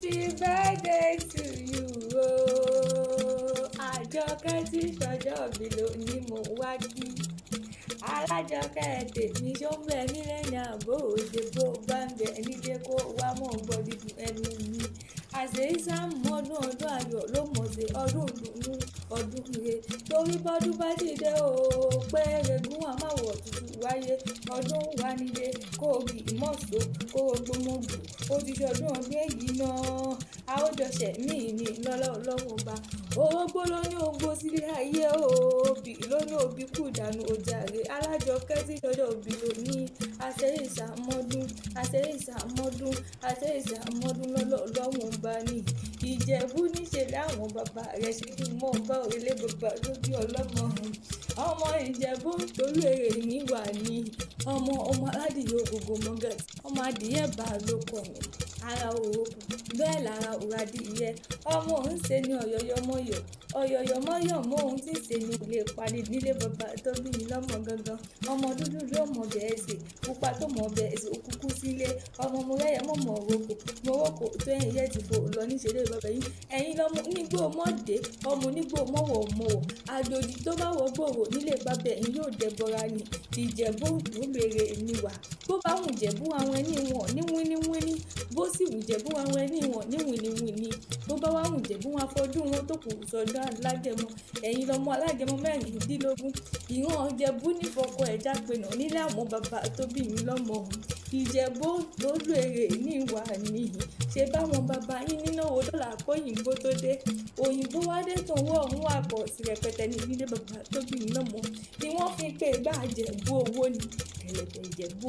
Happy birthday to you o. Àjọkẹ́ tí sọjọ́ bí lónìí mo wá kí. Alájọkẹ́ tèmi ṣó ń bẹ nílé ní àbò òde bó bá ń bẹ nílé kó wá mọ̀ gbọ́ dídùn ẹnu mi. Àṣé ìsàmù ọdún ayọ̀ ló mọ̀ sí ọdún ìdùnnú ọdún ire. Torí bọ́dún bá dìde o pé regún àmàwọ̀ tuntun wáyé ọdún wá nílé kó rí ìmọ̀só kó gbómọ̀gbò. Ó ti ṣọdún ọdún èyí náà a ó jọṣẹ̀ míì ní lọ́wọ́ bá. Orógbó ló ní ogbó sílé ayé òbí ló ní òbí kù dànù òjàre. Alájọkẹ́ tí sọjọ́ òbí ló ní àṣẹ ìsàmọ́dún lọ́wọ́ bá ní. Ìjẹ̀bú níṣẹ́ láwọn bàbá rẹ̀ ṣe kí mọ́ bá òrèlé bàbá lójú ọlọ́mọ. Ọmọ Ìjẹ̀bú torí èrè níwà ní ọmọ aládìyẹ ògògò mọ́gàtì. Ọmọ adìyẹ bá ló kọ̀ mí ara òrokù bẹ́ẹ̀ lára òradìyẹ. Ọmọ òun ṣe ní ọ̀yọ̀yọ̀mọ́yọ̀ mọ́ òun tí ń ṣe ní ilé ìpàdé nílé bàbá tó bí mi lọ́mọ gangan. Ọmọ dúdú ló mọ̀ bẹ́ẹ̀ ṣe pupa tó mọ̀ bẹ́ẹ̀ ṣe òkúkú sílé. Ọmọ mo rẹ́yẹ mọ̀ òrokò tó ẹ̀yìn yẹ ti fò lọ níṣẹ́lẹ̀ bàbá yìí. Ẹ̀yin lọ́mọ nígbò mọ́dé ọmọ nígbò mọ́wọ̀ àjòjì tó bá wọ gbòòrò nílé bàbá ẹ̀yin yóò dẹbọra ni. Ìjẹ̀bú ló lèrè níwà bó bá wù Ìjẹ̀bú àwọn ẹni wọn ní wíníwíní bó sì wù Ìjẹ̀bú àwọn ẹni wọn ní wìníwìní bó bá wà wù Ìjẹ̀bú wọn afọdún wọn tó kù sọ́dọ̀ alágẹmọ. Ẹ̀yin lọ́mọ alágẹmọ mẹ́rìndínlógún ìran Ìjẹ̀bú nífọkọ ẹ̀já pinnu nílé àwọn bàbá tó bí mi lọ́mọ. Ìjẹ̀bú ló lèrè níwà nìyí ṣe báwọn bàbá yín nínú owó dọ́là kóyìnbó tó dé. Òyìnbó wá dé tó wọ́ ọ̀hún àpọ̀ sí rẹpẹtẹ ní ilé bàbá tó bí mi lọ́mọ ni wọ́n fi pé gbà Ìjẹ̀bú owó ni ẹlẹ́dẹ̀ Ìjẹ̀bú.